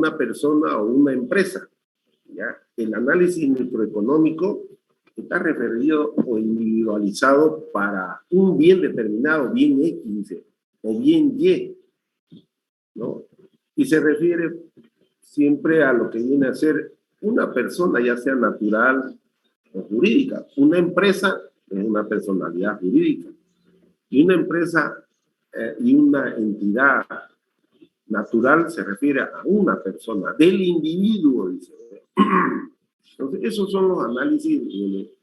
una persona o una empresa. ¿Ya? El análisis microeconómico está referido o individualizado para un bien determinado, bien X o bien Y, ¿no? Y se refiere siempre a lo que viene a ser una persona, ya sea natural o jurídica. Una empresa es una personalidad jurídica. Y una empresa y una entidad natural se refiere a una persona, del individuo, dice. Entonces, esos son los análisis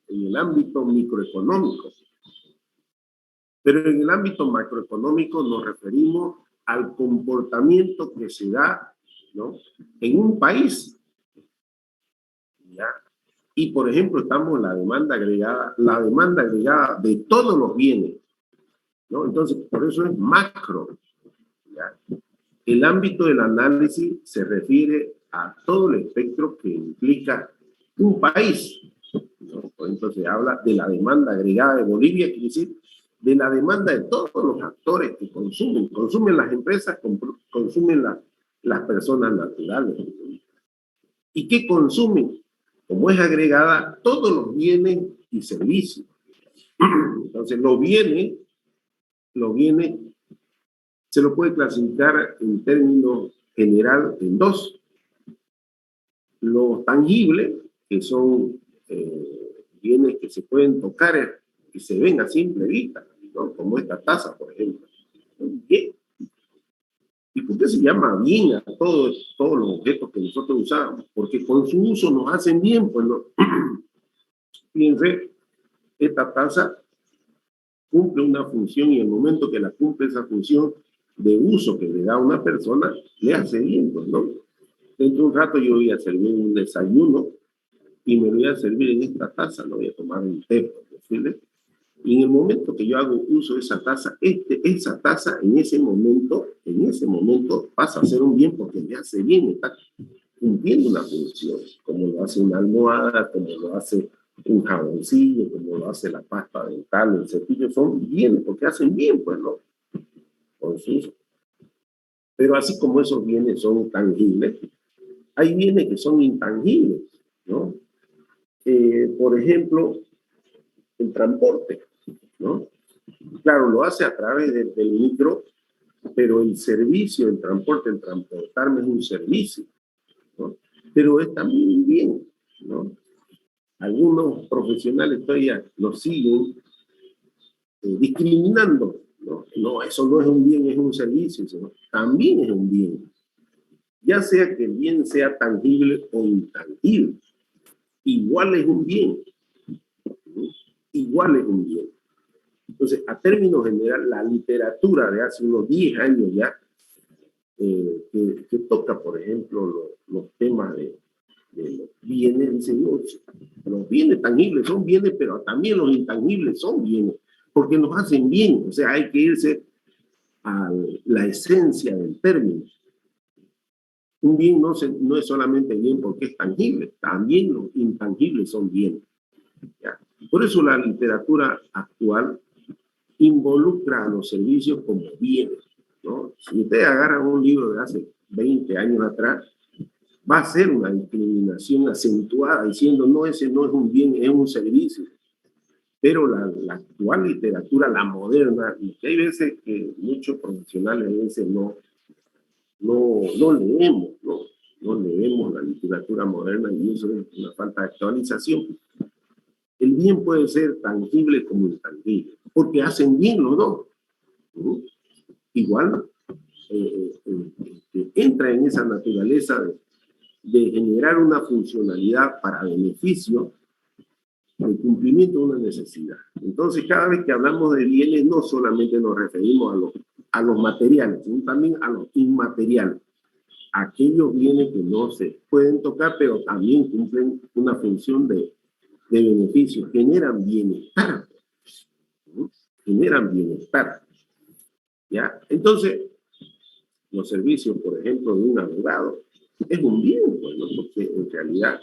en el ámbito microeconómico. Pero en el ámbito macroeconómico nos referimos al comportamiento que se da, ¿no?, en un país. ¿Ya? Y, por ejemplo, estamos en la demanda agregada de todos los bienes, ¿no? Entonces, por eso es macro. ¿Ya? El ámbito del análisis se refiere a todo el espectro que implica un país, ¿no? Por ejemplo, se habla de la demanda agregada de Bolivia, quiere decir de la demanda de todos los actores que consumen las empresas, consumen las personas naturales. ¿Y qué consumen? Como es agregada, todos los bienes y servicios. Entonces, los bienes se lo puede clasificar en términos general en dos. Los tangibles, que son bienes que se pueden tocar y se ven a simple vista, ¿no? Como esta taza, por ejemplo. Bien. ¿Y por qué se llama bien a todos los objetos que nosotros usamos? Porque con su uso nos hacen bien, pues no. Fíjense, esta taza cumple una función y en el momento que la cumple esa función de uso que le da a una persona, le hace bien, pues, ¿no? Dentro de un rato yo voy a servir un desayuno y me voy a servir en esta taza, no voy a tomar un té, por decirle. Y en el momento que yo hago uso de esa taza, esa taza en ese momento pasa a ser un bien porque me hace bien, está cumpliendo una función, como lo hace una almohada, como lo hace un jaboncillo, como lo hace la pasta dental, el cepillo, son bienes porque hacen bien, pues, ¿no? Con su uso. Pero así como esos bienes son tangibles, hay bienes que son intangibles, ¿no? Por ejemplo, el transporte, ¿no? Claro, lo hace a través del micro, pero el servicio, el transporte, el transportarme es un servicio, ¿no? Pero es también un bien, ¿no? Algunos profesionales todavía lo siguen discriminando, ¿no? No, eso no es un bien, es un servicio, sino también es un bien. Ya sea que el bien sea tangible o intangible, igual es un bien, ¿no? Igual es un bien. Entonces, a términos general, la literatura de hace unos 10 años ya, que toca, por ejemplo, los temas de los bienes, dicen, no, los bienes tangibles son bienes, pero también los intangibles son bienes, porque nos hacen bien. O sea, hay que irse a la esencia del término. Un bien no es solamente bien porque es tangible, también los intangibles son bienes. ¿Ya? Por eso la literatura actual involucra a los servicios como bienes, ¿no? Si usted agarra un libro de hace 20 años atrás, va a ser una discriminación acentuada diciendo, no, ese no es un bien, es un servicio. Pero la actual literatura, la moderna, y que hay veces que muchos profesionales a veces no leemos, no leemos la literatura moderna y eso es una falta de actualización. El bien puede ser tangible como intangible, porque hacen bien los dos. Igual entra en esa naturaleza de generar una funcionalidad para beneficio del cumplimiento de una necesidad. Entonces, cada vez que hablamos de bienes, no solamente nos referimos a los materiales, sino también a los inmateriales. Aquellos bienes que no se pueden tocar, pero también cumplen una función de beneficio, generan bienestar. Generan bienestar. ¿Ya? Entonces, los servicios, por ejemplo, de un abogado, es un bien, bueno, porque en realidad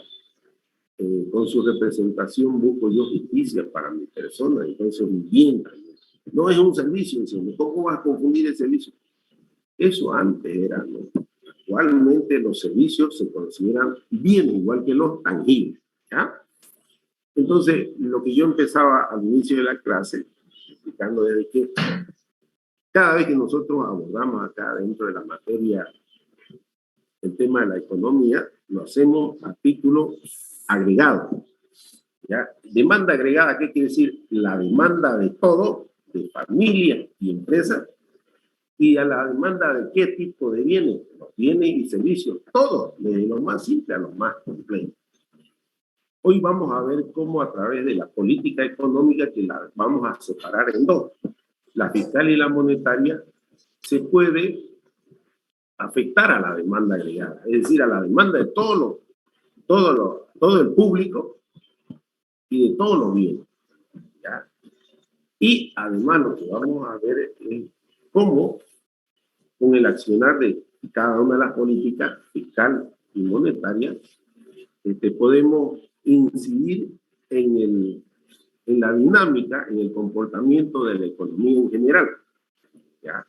con su representación busco yo justicia para mi persona, entonces un bien también. No es un servicio, sino ¿cómo vas a confundir el servicio? Eso antes era, ¿no? igualmente los servicios se consideran bienes igual que los tangibles, ¿ya? Entonces, lo que yo empezaba al inicio de la clase, explicando desde que cada vez que nosotros abordamos acá dentro de la materia el tema de la economía, lo hacemos a título agregado, ¿ya? Demanda agregada, ¿qué quiere decir? La demanda de todo, de familias y empresas, y a la demanda de qué tipo de bienes, los bienes y servicios, todos, desde lo más simple a lo más complejo. Hoy vamos a ver cómo a través de la política económica, que la vamos a separar en dos, la fiscal y la monetaria, se puede afectar a la demanda agregada, es decir, a la demanda de todo el público y de todos los bienes, ¿ya? Y además lo que vamos a ver es cómo con el accionar de cada una de las políticas fiscal y monetaria podemos incidir en la dinámica, en el comportamiento de la economía en general, ¿ya?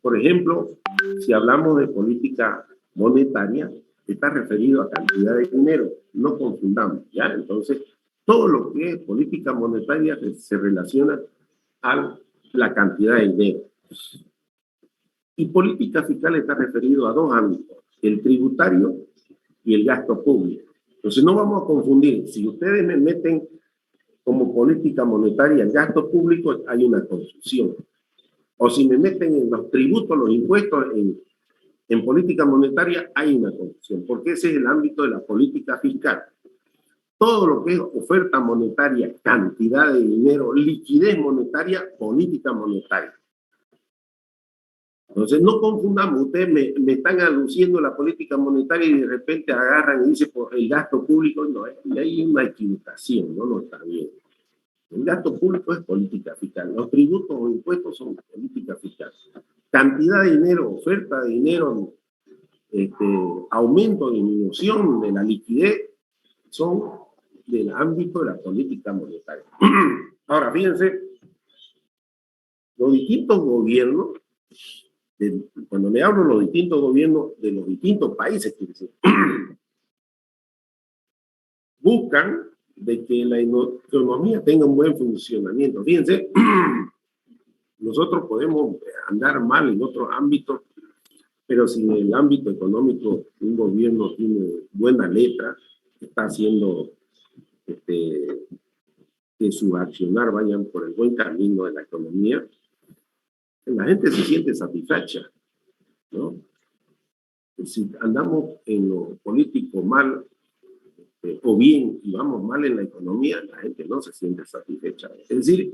Por ejemplo, si hablamos de política monetaria, está referido a cantidad de dinero, no confundamos, ¿ya? Entonces, todo lo que es política monetaria se relaciona a la cantidad de dinero. Y política fiscal está referido a dos ámbitos, el tributario y el gasto público. Entonces no vamos a confundir, si ustedes me meten como política monetaria el gasto público, hay una confusión. O si me meten en los tributos, los impuestos, en política monetaria, hay una confusión, porque ese es el ámbito de la política fiscal. Todo lo que es oferta monetaria, cantidad de dinero, liquidez monetaria, política monetaria. Entonces, no confundamos, ustedes me están aluciendo la política monetaria y de repente agarran y dicen por el gasto público, no, hay una equivocación, no está bien. El gasto público es política fiscal, los tributos o impuestos son política fiscal. Cantidad de dinero, oferta de dinero, aumento, disminución de la liquidez, son del ámbito de la política monetaria. Ahora, fíjense, los distintos gobiernos, cuando le hablo de los distintos gobiernos de los distintos países, buscan de que la economía tenga un buen funcionamiento. Fíjense, nosotros podemos andar mal en otros ámbitos, pero si en el ámbito económico un gobierno tiene buena letra, está haciendo que su accionar vayan por el buen camino de la economía, la gente se siente satisfecha, ¿no? Si andamos en lo político mal o bien y vamos mal en la economía, la gente no se siente satisfecha. Es decir,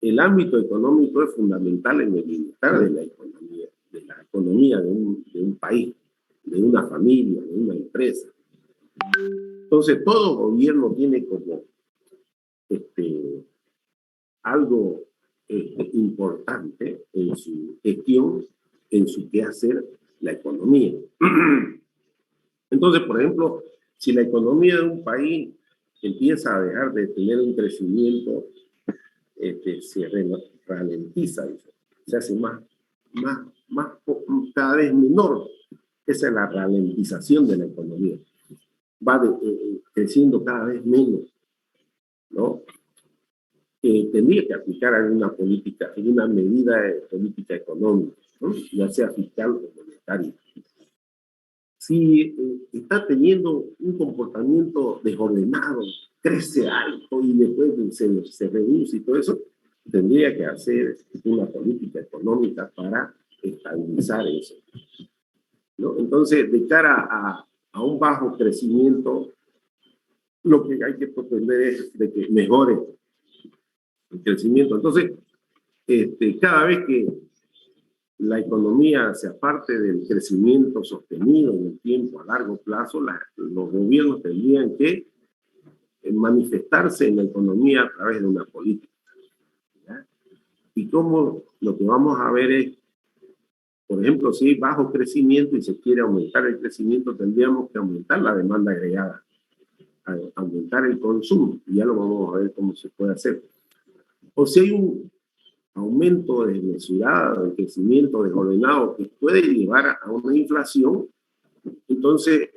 el ámbito económico es fundamental en el bienestar de la economía de un país, de una familia, de una empresa. Entonces, todo gobierno tiene como algo importante en su gestión, en su quehacer, la economía. Entonces, por ejemplo, si la economía de un país empieza a dejar de tener un crecimiento, se ralentiza, se hace cada vez menor. Esa es la ralentización de la economía. Va creciendo cada vez menos, ¿no? Tendría que aplicar alguna política, alguna medida de política económica, ¿no? Ya sea fiscal o monetaria. Si está teniendo un comportamiento desordenado, crece alto y después se reduce y todo eso, tendría que hacer una política económica para estabilizar eso, ¿no? Entonces, de cara a un bajo crecimiento, lo que hay que pretender es de que mejore el crecimiento. Entonces, cada vez que la economía se aparte del crecimiento sostenido en el tiempo a largo plazo, los gobiernos tendrían que manifestarse en la economía a través de una política, ¿ya? Y como lo que vamos a ver es, por ejemplo, si hay bajo crecimiento y se quiere aumentar el crecimiento, tendríamos que aumentar la demanda agregada, aumentar el consumo, y ya lo vamos a ver cómo se puede hacer. O si hay un aumento desmesurado, de crecimiento desordenado que puede llevar a una inflación, Entonces,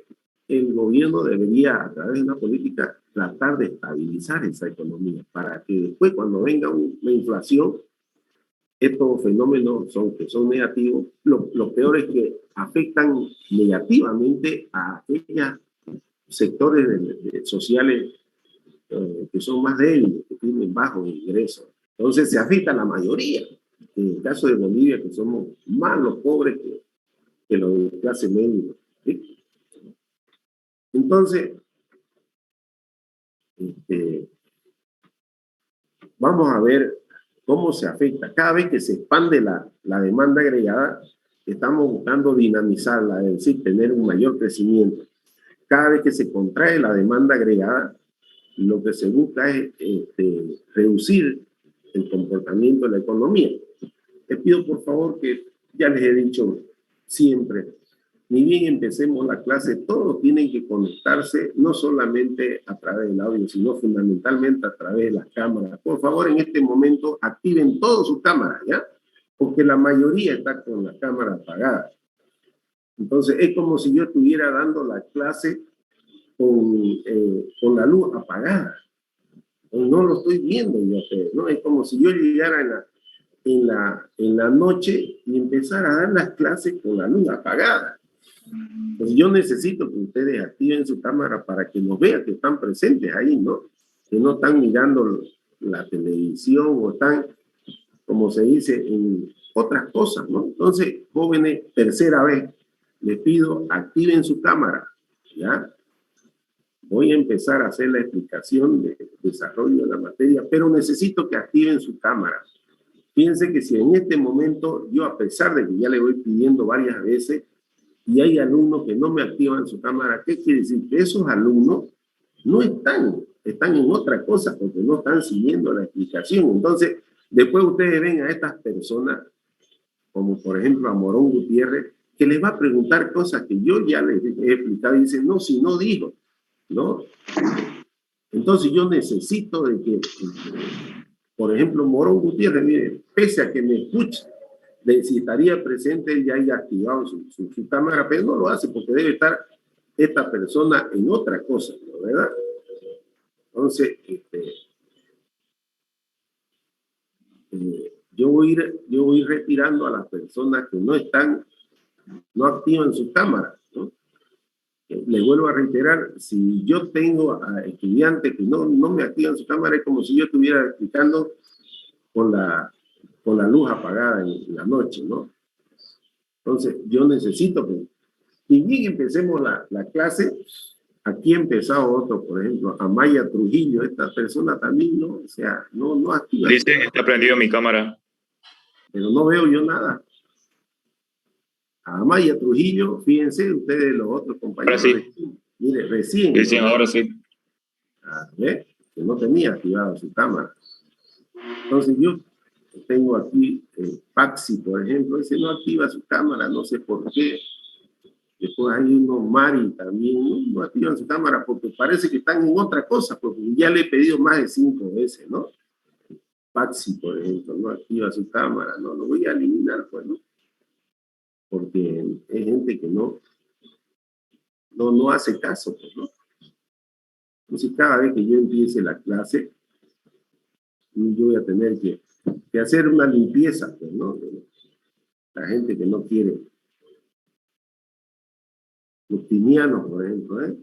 el gobierno debería, a través de una política, tratar de estabilizar esa economía para que después, cuando venga una inflación, estos fenómenos que son negativos, lo peor es que afectan negativamente a aquellos sectores sociales que son más débiles, que tienen bajos ingresos. Entonces se afecta a la mayoría. En el caso de Bolivia, que somos más los pobres que los de clase media. ¿Sí? Entonces, vamos a ver cómo se afecta. Cada vez que se expande la demanda agregada, estamos buscando dinamizarla, es decir, tener un mayor crecimiento. Cada vez que se contrae la demanda agregada, lo que se busca es reducir el comportamiento de la economía. Les pido por favor que, ya les he dicho siempre, ni bien empecemos la clase, todos tienen que conectarse, no solamente a través del audio, sino fundamentalmente a través de las cámaras. Por favor, en este momento activen todas sus cámaras, ¿ya? Porque la mayoría está con la cámara apagada. Entonces, es como si yo estuviera dando la clase con la luz apagada. No lo estoy viendo yo, ¿no? Es como si yo llegara en la noche y empezara a dar las clases con la luz apagada. Pues yo necesito que ustedes activen su cámara para que nos vean que están presentes ahí, ¿no? Que no están mirando la televisión o están, como se dice, en otras cosas, ¿no? Entonces, jóvenes, tercera vez, les pido, activen su cámara, ¿ya? Voy a empezar a hacer la explicación de desarrollo de la materia, pero necesito que activen su cámara. Fíjense que si en este momento yo, a pesar de que ya le voy pidiendo varias veces, y hay alumnos que no me activan su cámara, ¿qué quiere decir? Que esos alumnos no están en otra cosa porque no están siguiendo la explicación. Entonces, después ustedes ven a estas personas, como por ejemplo a Morón Gutiérrez, que les va a preguntar cosas que yo ya les he explicado y dicen, no, si no dijo, ¿no? Entonces yo necesito de que, por ejemplo, Morón Gutiérrez, mire, pese a que me escuche, si estaría presente, él ya haya activado su cámara, pero no lo hace porque debe estar esta persona en otra cosa, ¿no? ¿Verdad? Entonces, yo voy a ir retirando a las personas que no activan su cámara, ¿no? Le vuelvo a reiterar, si yo tengo a estudiantes que no me activan su cámara, es como si yo estuviera explicando con la luz apagada en la noche, ¿no? Entonces, yo necesito que, y bien empecemos la clase, aquí ha empezado otro, por ejemplo, Amaya Trujillo, esta persona también, ¿no? O sea, no activa. Dicen, está prendido mi cámara. Pero no veo yo nada. A Amaya Trujillo, fíjense ustedes los otros compañeros. Ahora sí. Mire, recién. Dicen, ahora sí. ¿Ve? Que no tenía activada su cámara. Entonces yo tengo aquí Paxi, por ejemplo, ese no activa su cámara, no sé por qué. Después hay uno, Mari también, no activan su cámara porque parece que están en otra cosa, porque ya le he pedido más de 5 veces, ¿no? Paxi, por ejemplo, no activa su cámara, no, lo voy a eliminar, pues, ¿no? Porque es gente que no hace caso, pues, ¿no? Entonces, cada vez que yo empiece la clase, yo voy a tener que hacer una limpieza, pues, ¿no? De la gente que no quiere. Los tinianos, por ejemplo, ¿eh?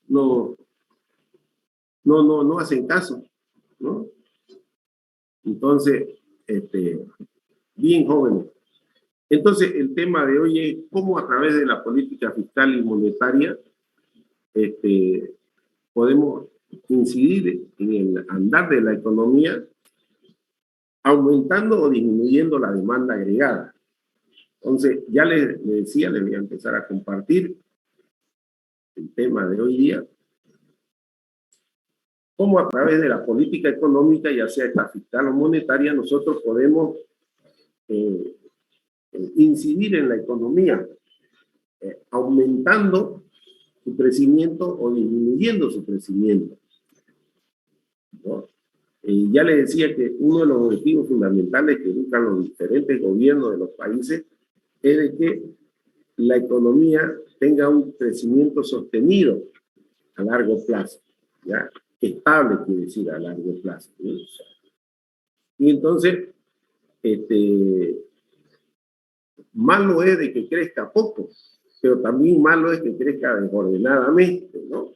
No hacen caso, ¿no? Entonces, bien jóvenes. Entonces, el tema de hoy es cómo a través de la política fiscal y monetaria podemos incidir en el andar de la economía, aumentando o disminuyendo la demanda agregada. Entonces, ya les decía, les voy a empezar a compartir el tema de hoy día, cómo a través de la política económica, ya sea esta fiscal o monetaria, nosotros podemos incidir en la economía, aumentando su crecimiento o disminuyendo su crecimiento, ¿no? Ya les decía que uno de los objetivos fundamentales que buscan los diferentes gobiernos de los países es de que la economía tenga un crecimiento sostenido a largo plazo, ¿ya? Estable, quiere decir, a largo plazo, ¿no? Y entonces, malo es de que crezca poco, pero también malo es que crezca desordenadamente, ¿no?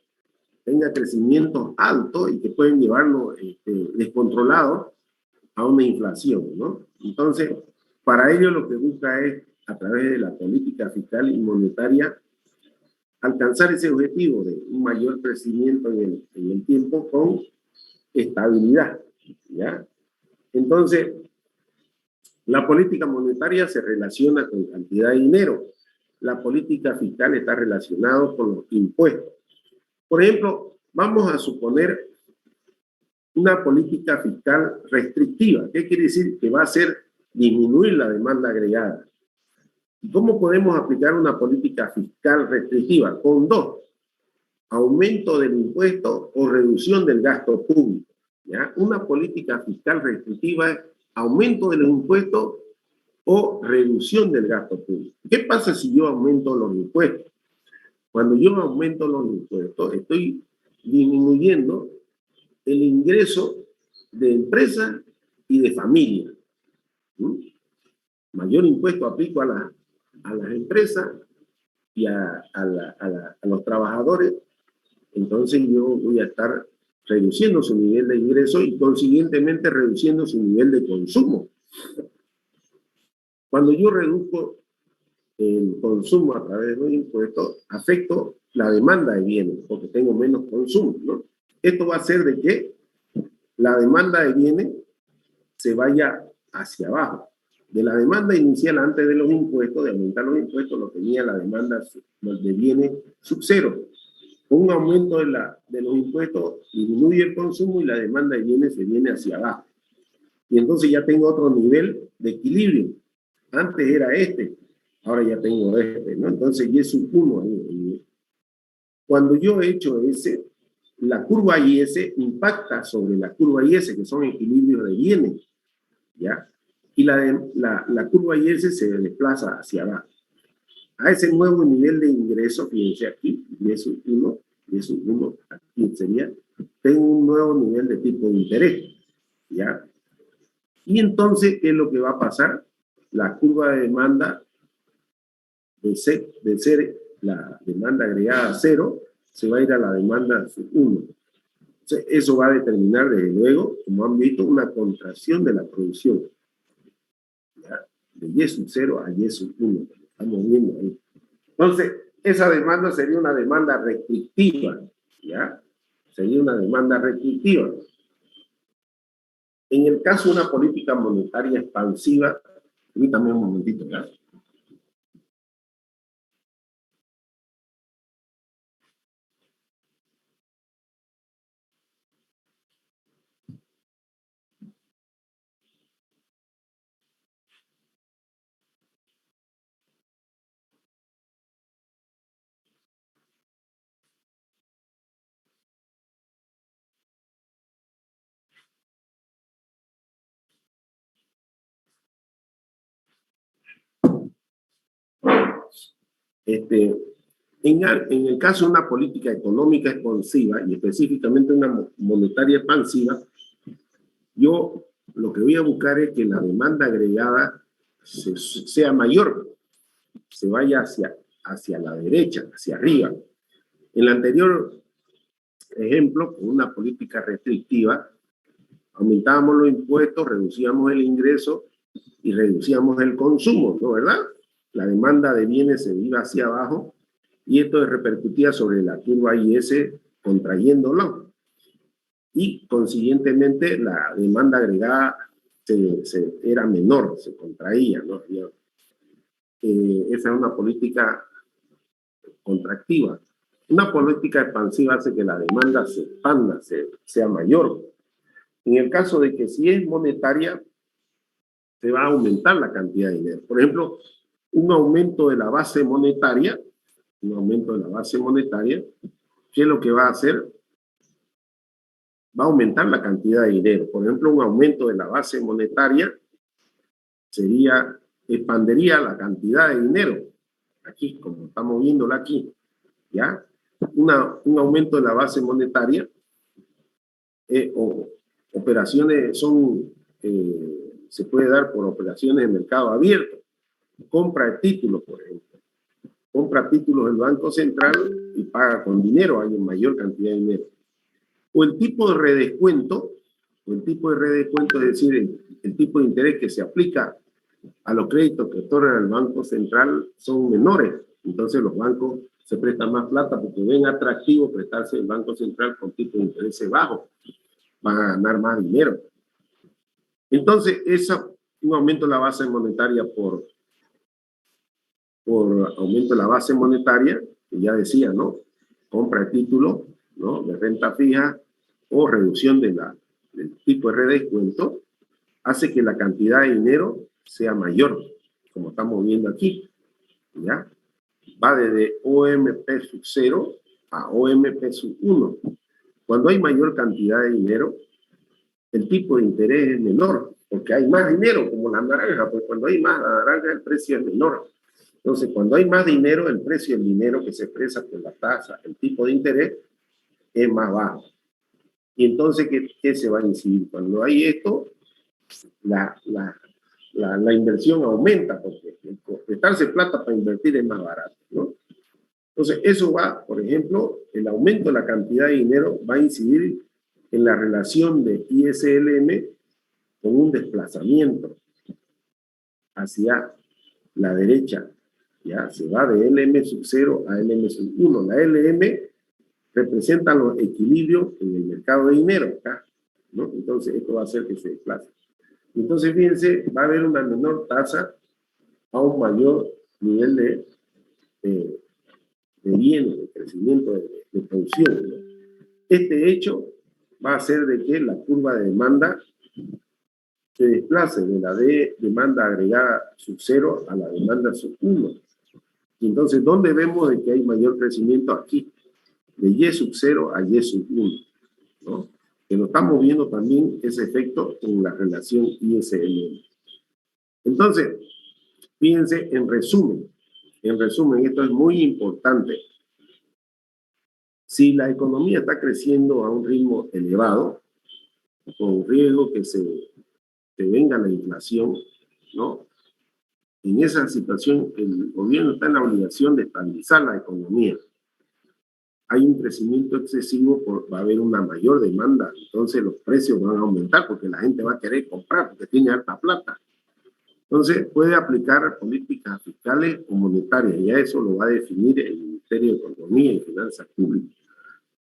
Tenga crecimientos altos y que pueden llevarlo descontrolado a una inflación, ¿no? Entonces, para ello lo que busca es, a través de la política fiscal y monetaria, alcanzar ese objetivo de un mayor crecimiento en el tiempo con estabilidad, ¿ya? Entonces, la política monetaria se relaciona con cantidad de dinero. La política fiscal está relacionada con los impuestos. Por ejemplo, vamos a suponer una política fiscal restrictiva. ¿Qué quiere decir? Que va a hacer disminuir la demanda agregada. ¿Y cómo podemos aplicar una política fiscal restrictiva? Con dos: aumento del impuesto o reducción del gasto público, ¿ya? Una política fiscal restrictiva es aumento de los impuestos o reducción del gasto público. ¿Qué pasa si yo aumento los impuestos? Cuando yo aumento los impuestos, estoy disminuyendo el ingreso de empresas y de familias. Mayor impuesto aplico a las empresas y a los trabajadores, entonces yo voy a estar reduciendo su nivel de ingreso y consiguientemente reduciendo su nivel de consumo. Cuando yo reduzco el consumo a través de los impuestos, afecto la demanda de bienes, porque tengo menos consumo, ¿no? Esto va a hacer de que la demanda de bienes se vaya hacia abajo. De la demanda inicial antes de los impuestos, de aumentar los impuestos, lo tenía la demanda de bienes sub cero. Con un aumento de los impuestos disminuye el consumo y la demanda de bienes se viene hacia abajo. Y entonces ya tengo otro nivel de equilibrio. Antes era ahora ya tengo ¿no? Entonces Y sub 1 ahí. Cuando yo he hecho la curva IS impacta sobre la curva IS, que son equilibrios de bienes, ¿ya? Y la curva IS se desplaza hacia abajo. A ese nuevo nivel de ingreso, fíjense aquí, Y sub 1, aquí sería, tengo un nuevo nivel de tipo de interés, ¿ya? Y entonces, ¿qué es lo que va a pasar? La curva de demanda de ser la demanda agregada 0, se va a ir a la demanda 1. Entonces, eso va a determinar, desde luego, como han visto, una contracción de la producción, ¿ya? De Y sub 0 a Y sub 1. Estamos viendo ahí. Entonces, esa demanda sería una demanda restrictiva, ¿ya? Sería una demanda restrictiva. En el caso de una política monetaria expansiva, permítame un momentito, ¿ya? En el caso de una política económica expansiva y específicamente una monetaria expansiva, yo lo que voy a buscar es que la demanda agregada sea mayor, se vaya hacia la derecha, hacia arriba. En el anterior ejemplo, con una política restrictiva, aumentábamos los impuestos, reducíamos el ingreso y reducíamos el consumo, ¿no? ¿Verdad? La demanda de bienes se iba hacia abajo y esto repercutía sobre la curva IS contrayéndolo. Y consiguientemente la demanda agregada era menor, se contraía, ¿no? Esa es una política contractiva. Una política expansiva hace que la demanda se expanda, sea mayor. En el caso de que si es monetaria, se va a aumentar la cantidad de dinero. Por ejemplo, un aumento de la base monetaria, ¿qué es lo que va a hacer? Va a aumentar la cantidad de dinero. Por ejemplo, un aumento de la base monetaria expandería la cantidad de dinero. aquí, como estamos viéndola aquí, ¿ya? Un aumento de la base monetaria, o operaciones se puede dar por operaciones de mercado abierto, compra de títulos, por ejemplo. Compra títulos del Banco Central y paga con dinero, hay una mayor cantidad de dinero. O el tipo de redescuento, es decir, el tipo de interés que se aplica a los créditos que otorga el Banco Central son menores. Entonces los bancos se prestan más plata porque ven atractivo prestarse el Banco Central con tipo de interés bajo. Van a ganar más dinero. Entonces, un aumento de la base monetaria por aumento de la base monetaria, que ya decía, ¿no? Compra de títulos, ¿no? De renta fija o reducción del tipo de redescuento, hace que la cantidad de dinero sea mayor, como estamos viendo aquí, ¿ya? Va desde OMP sub 0 a OMP sub 1. Cuando hay mayor cantidad de dinero, el tipo de interés es menor, porque hay más dinero, como la naranja, pues cuando hay más naranja el precio es menor. Entonces, cuando hay más dinero, el precio del dinero que se expresa por la tasa, el tipo de interés, es más bajo. Y entonces, ¿qué se va a incidir? Cuando hay esto, la inversión aumenta, porque prestarse plata para invertir es más barato, ¿no? Entonces, eso va, por ejemplo, el aumento de la cantidad de dinero va a incidir en la relación de ISLM con un desplazamiento hacia la derecha. Ya se va de LM sub 0 a LM sub 1. La LM representa los equilibrios en el mercado de dinero acá, ¿no? Entonces, esto va a hacer que se desplace. Entonces, fíjense, va a haber una menor tasa a un mayor nivel de bienes, de crecimiento, de producción, ¿no? Este hecho va a hacer de que la curva de demanda se desplace de la demanda agregada sub 0 a la demanda sub 1. Y entonces, ¿dónde vemos de que hay mayor crecimiento? Aquí, de Y sub 0 a Y sub 1, ¿no? Que lo estamos viendo también ese efecto en la relación ISLM. Entonces, fíjense, en resumen, esto es muy importante. Si la economía está creciendo a un ritmo elevado, con riesgo que se venga la inflación, ¿no? En esa situación, el gobierno está en la obligación de estabilizar la economía. Hay un crecimiento excesivo, va a haber una mayor demanda, entonces los precios van a aumentar porque la gente va a querer comprar porque tiene alta plata. Entonces puede aplicar políticas fiscales o monetarias, y a eso lo va a definir el Ministerio de Economía y Finanzas Públicas.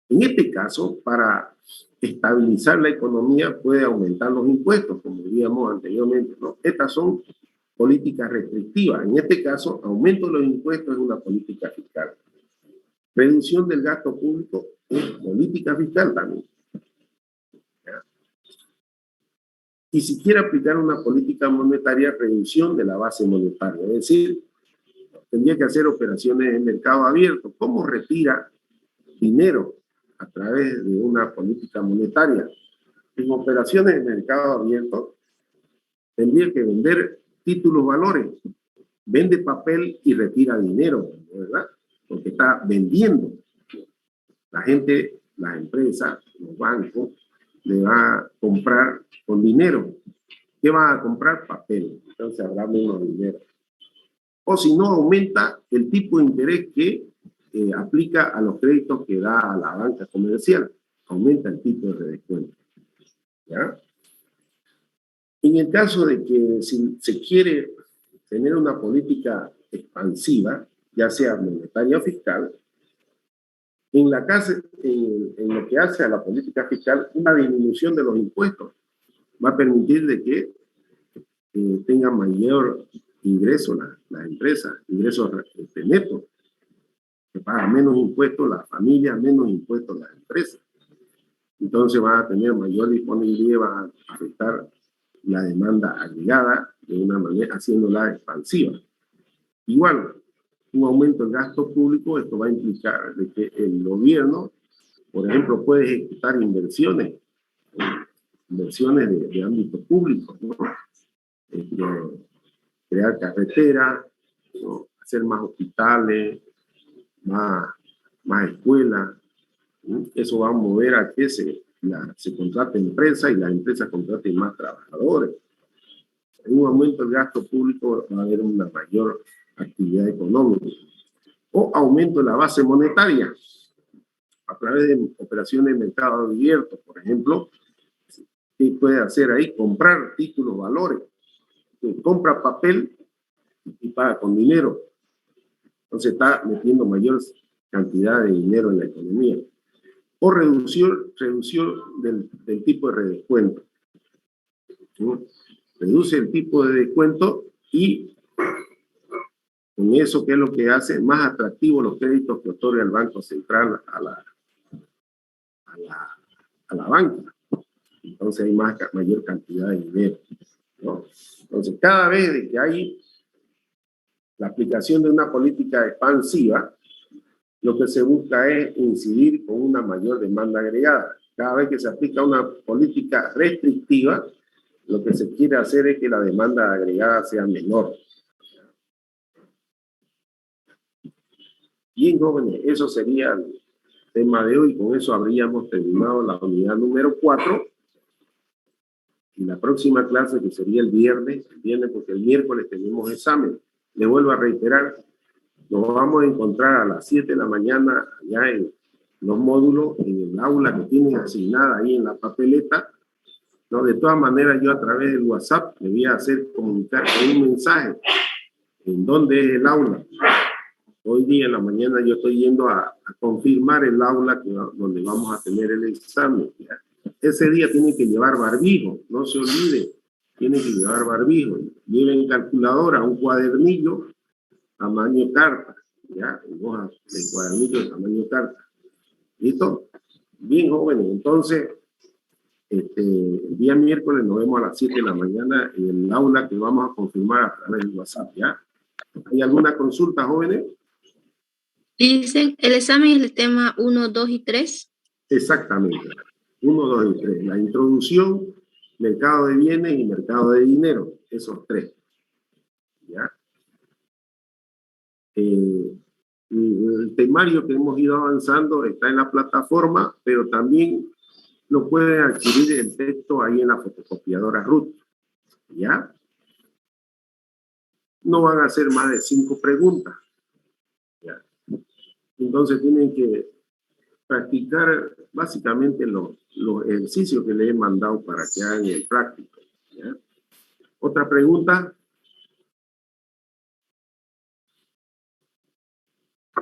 En este caso, para estabilizar la economía puede aumentar los impuestos, como diríamos anteriormente, ¿no? Estas son políticas restrictivas. En este caso, aumento de los impuestos es una política fiscal. Reducción del gasto público es política fiscal también. ¿Ya? Y si quiere aplicar una política monetaria, reducción de la base monetaria. Es decir, tendría que hacer operaciones en mercado abierto. ¿Cómo retira dinero a través de una política monetaria? En operaciones en mercado abierto, tendría que vender títulos valores. Vende papel y retira dinero, ¿verdad? Porque está vendiendo. La gente, las empresas, los bancos, le va a comprar con dinero. ¿Qué va a comprar? Papel. Entonces habrá menos dinero. O si no, aumenta el tipo de interés que aplica a los créditos que da a la banca comercial. Aumenta el tipo de redescuento. ¿Ya? En el caso de que si se quiere tener una política expansiva, ya sea monetaria o fiscal, en lo que hace a la política fiscal, una disminución de los impuestos va a permitir de que tengan mayor ingreso las empresas, ingresos netos, que pagan menos impuestos las familias, menos impuestos las empresas. Entonces van a tener mayor disponibilidad, va a afectar la demanda agregada de una manera, haciéndola expansiva. Igual, un aumento del gasto público, esto va a implicar de que el gobierno, por ejemplo, puede ejecutar inversiones de ámbito público, ¿no? Crear carreteras, ¿no? hacer más hospitales, más escuelas. Eso va a mover a que se contrate empresas y las empresas contraten más trabajadores. En un aumento del gasto público va a haber una mayor actividad económica. O aumento de la base monetaria a través de operaciones de mercado abierto, por ejemplo. ¿Qué puede hacer ahí? Comprar títulos, valores. Compra papel y paga con dinero. Entonces está metiendo mayor cantidad de dinero en la economía. O reducción del tipo de redescuento. ¿Sí? Reduce el tipo de descuento y con eso, ¿qué es lo que hace? Más atractivos los créditos que otorga el Banco Central a la banca. Entonces hay mayor cantidad de dinero, ¿no? Entonces, cada vez que hay la aplicación de una política expansiva, lo que se busca es incidir con una mayor demanda agregada. Cada vez que se aplica una política restrictiva, lo que se quiere hacer es que la demanda agregada sea menor. Bien, jóvenes, eso sería el tema de hoy. Con eso habríamos terminado la unidad número 4. Y la próxima clase, que sería el viernes, porque el miércoles tenemos examen. Le vuelvo a reiterar, nos vamos a encontrar a las 7 de la mañana allá en los módulos, en el aula que tienen asignada ahí en la papeleta. No, de todas maneras, yo a través del WhatsApp le voy a hacer comunicar con un mensaje en dónde es el aula. Hoy día en la mañana yo estoy yendo a confirmar el aula donde vamos a tener el examen. ¿Ya? Ese día tienen que llevar barbijo, no se olvide, tienen que llevar barbijo. Lleven calculadora, un cuadernillo, tamaño carta, ¿ya? En hojas de cuadernillo de tamaño carta. ¿Listo? Bien, jóvenes, entonces, el día miércoles nos vemos a las 7 de la mañana en el aula que vamos a confirmar a través del WhatsApp, ¿ya? ¿Hay alguna consulta, jóvenes? Dicen, el examen es el tema 1, 2 y 3. Exactamente. 1, 2 y 3. La introducción, mercado de bienes y mercado de dinero. Esos 3. ¿Ya? El temario que hemos ido avanzando está en la plataforma, pero también lo pueden adquirir el texto ahí en la fotocopiadora Ruth. ¿Ya? No van a hacer más de 5 preguntas. ¿Ya? Entonces tienen que practicar básicamente los ejercicios que les he mandado para que hagan el práctico. ¿Ya? ¿Otra pregunta?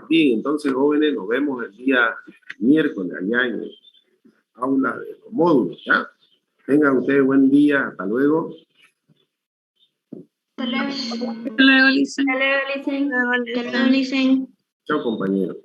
Bien, entonces, jóvenes, nos vemos el día miércoles allá en el aula de los módulos, ¿ya? Tengan ustedes buen día. Hasta luego. Hasta luego, Lisa. Hasta luego, Licen. Chao, compañeros.